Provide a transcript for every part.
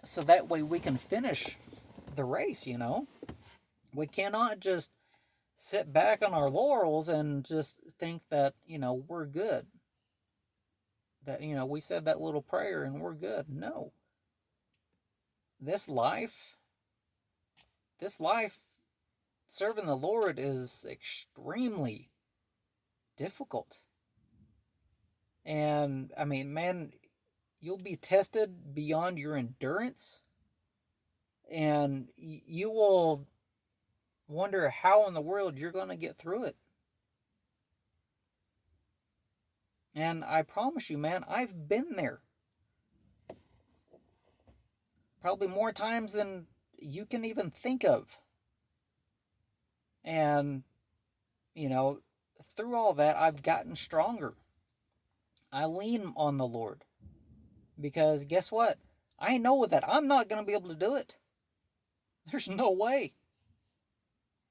so that way we can finish the race, you know? We cannot just sit back on our laurels and just think that, we're good. That, we said that little prayer and we're good. No. This life, this life serving the Lord is extremely difficult. And I mean, man, you'll be tested beyond your endurance, and you will wonder how in the world you're going to get through it. And I promise you, man, I've been there probably more times than you can even think of. And, you know, through all that, I've gotten stronger. I lean on the Lord because guess what? I know that I'm not going to be able to do it. There's no way.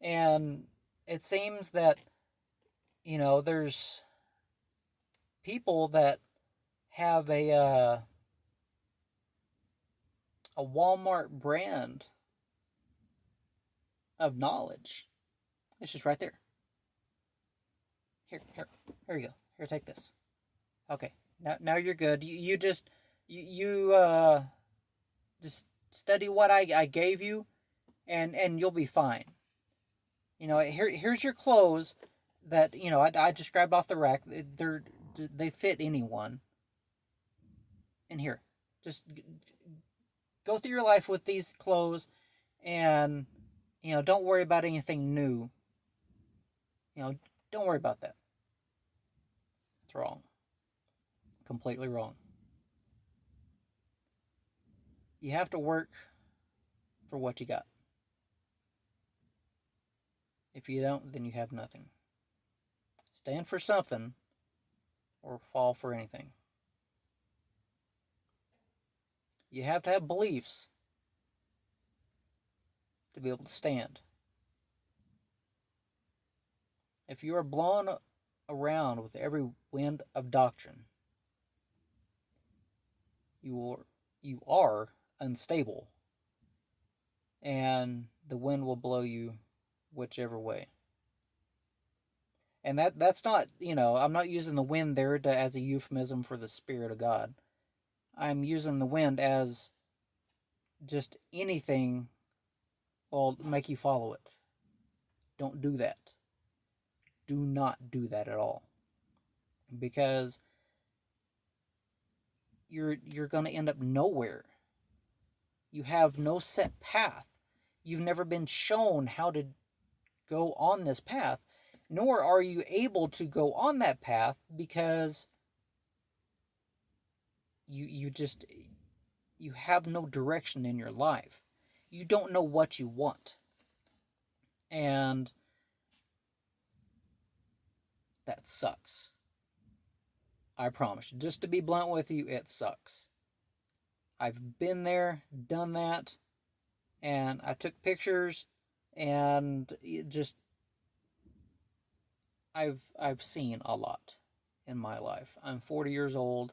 And it seems that, there's people that have a Walmart brand of knowledge. It's just right there. Here you go. Here, take this. Okay, now you're good. Just study what I gave you, and you'll be fine. Here's your clothes that I just grabbed off the rack. They fit anyone. And here, just go through your life with these clothes, and don't worry about anything new. Don't worry about that. It's wrong. Completely wrong. You have to work for what you got. If you don't, then you have nothing. Stand for something or fall for anything. You have to have beliefs to be able to stand. If you are blown around with every wind of doctrine, you are unstable, and the wind will blow you whichever way. And that's not, I'm not using the wind there as a euphemism for the Spirit of God. I'm using the wind as just anything will make you follow it. Don't do that. Do not do that at all. Because you're going to end up nowhere. You have no set path. You've never been shown how to go on this path, nor are you able to go on that path because you have no direction in your life. You don't know what you want. And that sucks. I promise you. Just to be blunt with you, it sucks. I've been there, done that, and I took pictures, and I've seen a lot in my life. I'm 40 years old,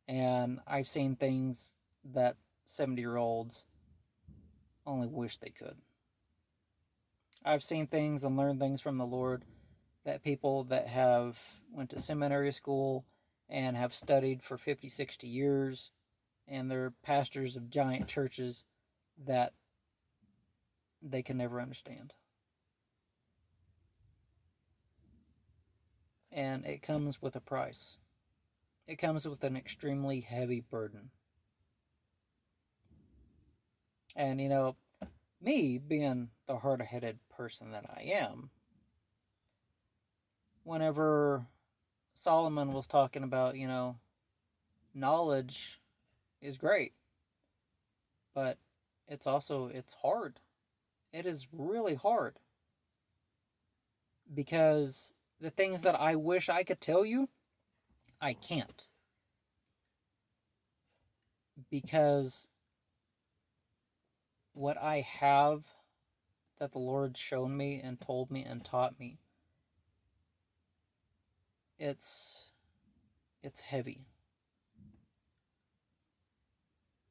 and I've seen things that 70-year-olds only wish they could. I've seen things and learned things from the Lord that people that have went to seminary school and have studied for 50, 60 years, and they're pastors of giant churches that they can never understand. And it comes with a price. It comes with an extremely heavy burden. And, me being the hard-headed person that I am, whenever Solomon was talking about, knowledge is great, but it's hard. It is really hard. Because the things that I wish I could tell you, I can't. Because what I have that the Lord shown me and told me and taught me, it's heavy.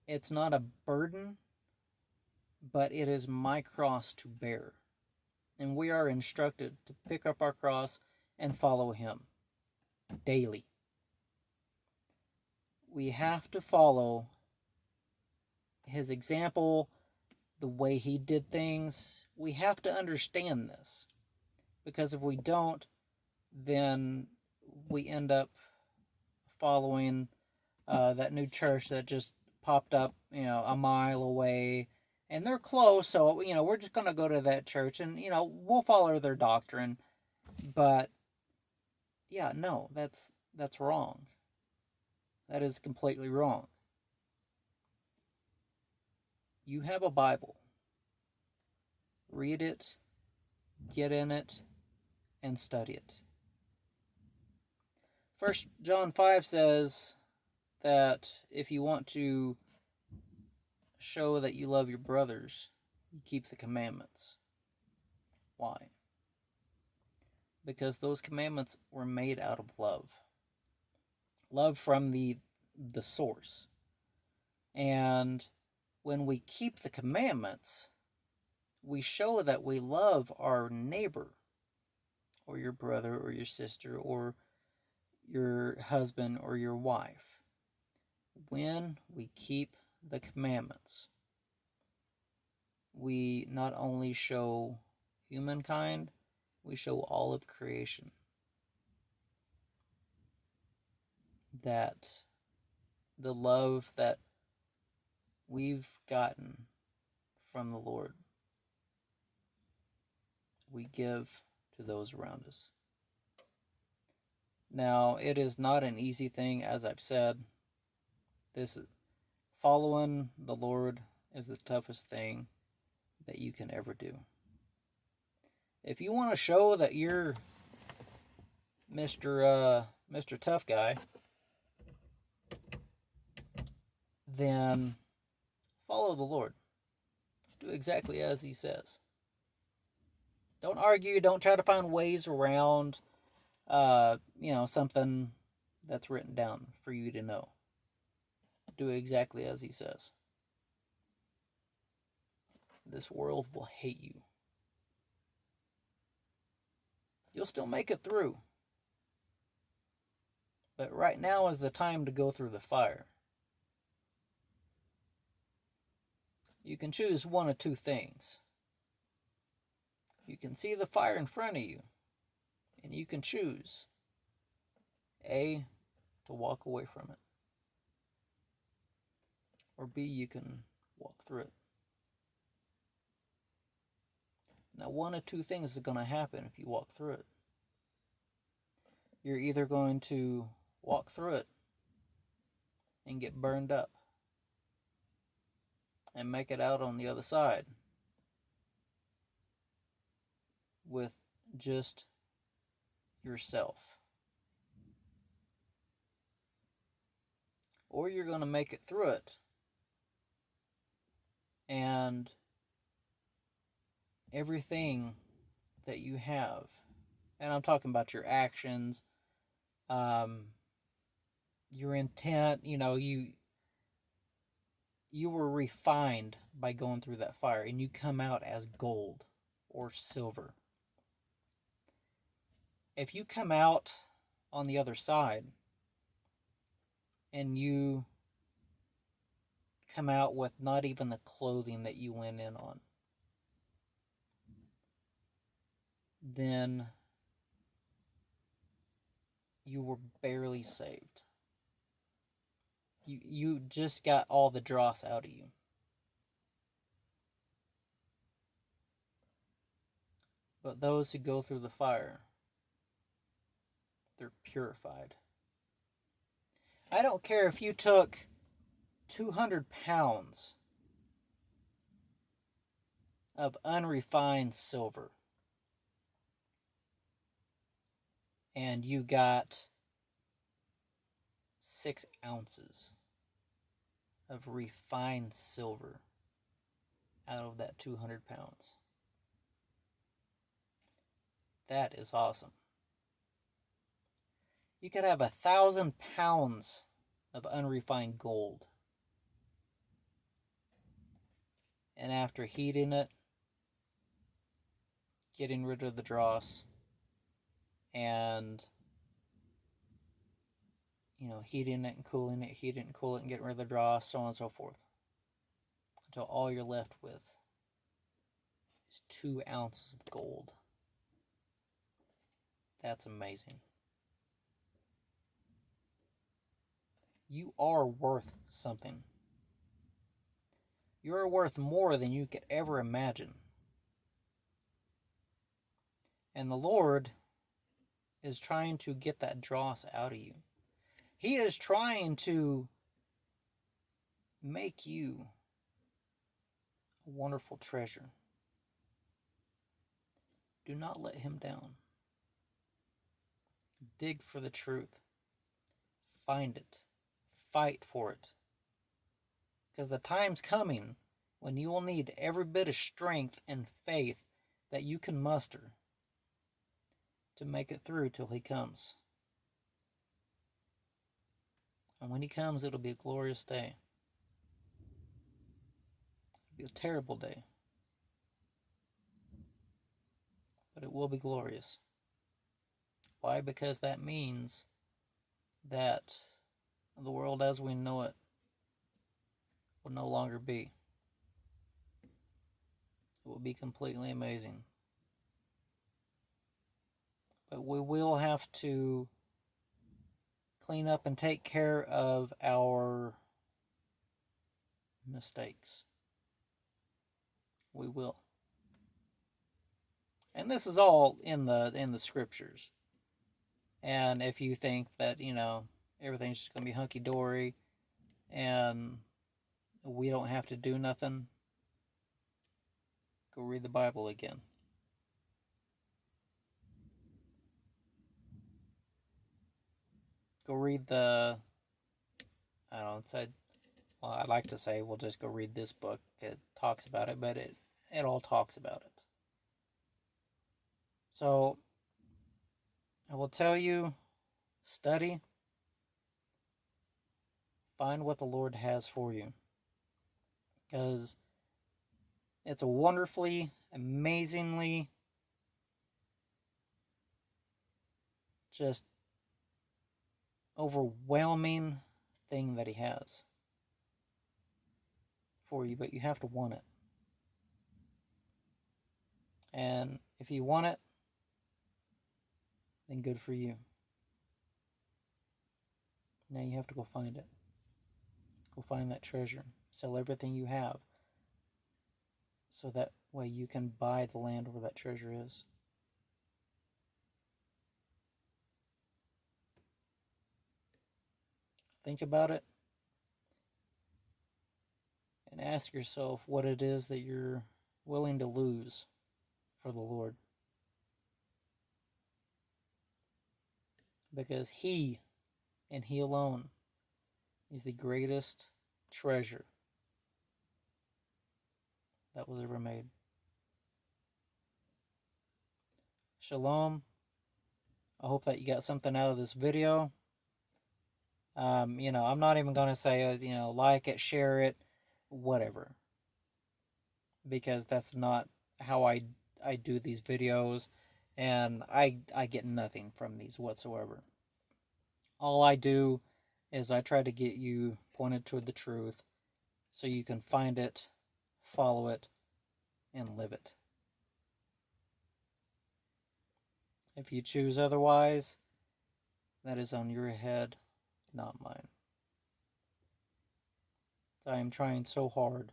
It's not a burden, but it is my cross to bear. And we are instructed to pick up our cross and follow him daily. We have to follow his example, the way he did things. We have to understand this, because if we don't, then we end up following that new church that just popped up, a mile away, and they're close, so we're just gonna go to that church, and we'll follow their doctrine. But yeah, no, that's wrong. That is completely wrong. You have a Bible. Read it, get in it, and study it. 1 John 5 says that if you want to show that you love your brothers, you keep the commandments. Why? Because those commandments were made out of love. Love from the source. And when we keep the commandments, we show that we love our neighbor, or your brother, or your sister, or your husband, or your wife. When we keep the commandments, we not only show humankind, we show all of creation that the love that we've gotten from the Lord, we give to those around us. Now, it is not an easy thing, as I've said. This following the Lord is the toughest thing that you can ever do. If you want to show that you're Mr. Tough Guy, then follow the Lord. Do exactly as he says. Don't argue. Don't try to find ways around, something that's written down for you to know. Do exactly as he says. This world will hate you. You'll still make it through. But right now is the time to go through the fire. You can choose one of two things. You can see the fire in front of you, and you can choose A, to walk away from it, or B, you can walk through it. Now, one of two things is going to happen if you walk through it. You're either going to walk through it and get burned up and make it out on the other side with just yourself. Or you're going to make it through it and everything that you have, and I'm talking about your actions, your intent, you were refined by going through that fire, and you come out as gold or silver. If you come out on the other side and you come out with not even the clothing that you went in on, then you were barely saved. You just got all the dross out of you. But those who go through the fire, they're purified. I don't care if you took 200 pounds of unrefined silver and you got 6 ounces of refined silver out of that 200 pounds. That is awesome. You could have 1,000 pounds of unrefined gold And after heating it, getting rid of the dross, and heating it and cooling it, heat it and cool it, and getting rid of the dross, so on and so forth, until all you're left with is 2 ounces of gold. That's amazing. You are worth something. You're worth more than you could ever imagine. And the Lord is trying to get that dross out of you. He is trying to make you a wonderful treasure. Do not let him down. Dig for the truth. Find it. Fight for it. Because the time's coming when you will need every bit of strength and faith that you can muster to make it through till he comes. And when he comes, it'll be a glorious day. It'll be a terrible day. But it will be glorious. Why? Because that means that the world as we know it will no longer be. It will be completely amazing. But we will have to clean up and take care of our mistakes. We will. And this is all in the scriptures. And if you think that, everything's just going to be hunky-dory and we don't have to do nothing, go read the Bible again. Go read I'd like to say, well, just go read this book. It talks about it, but it all talks about it. So, I will tell you, study, find what the Lord has for you. Because it's a wonderfully, amazingly, just overwhelming thing that he has for you, but you have to want it. And if you want it, then good for you. Now you have to go find it. Go find that treasure. Sell everything you have, so that way you can buy the land where that treasure is. Think about it and ask yourself what it is that you're willing to lose for the Lord. Because he, and he alone, is the greatest treasure that was ever made. Shalom. I hope that you got something out of this video. I'm not even going to say, like it, share it, whatever. Because that's not how I do these videos. And I get nothing from these whatsoever. All I do is I try to get you pointed toward the truth so you can find it, follow it, and live it. If you choose otherwise, that is on your head, not mine. I am trying so hard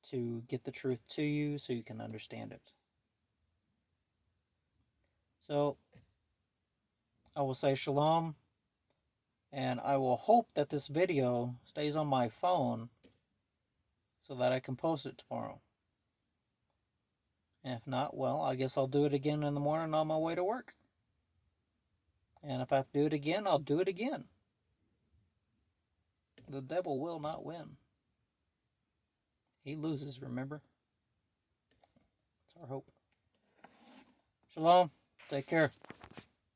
to get the truth to you so you can understand it. So, I will say shalom, and I will hope that this video stays on my phone so that I can post it tomorrow. And if not, well, I guess I'll do it again in the morning on my way to work. And if I have to do it again, I'll do it again. The devil will not win. He loses, remember? That's our hope. Shalom. Take care.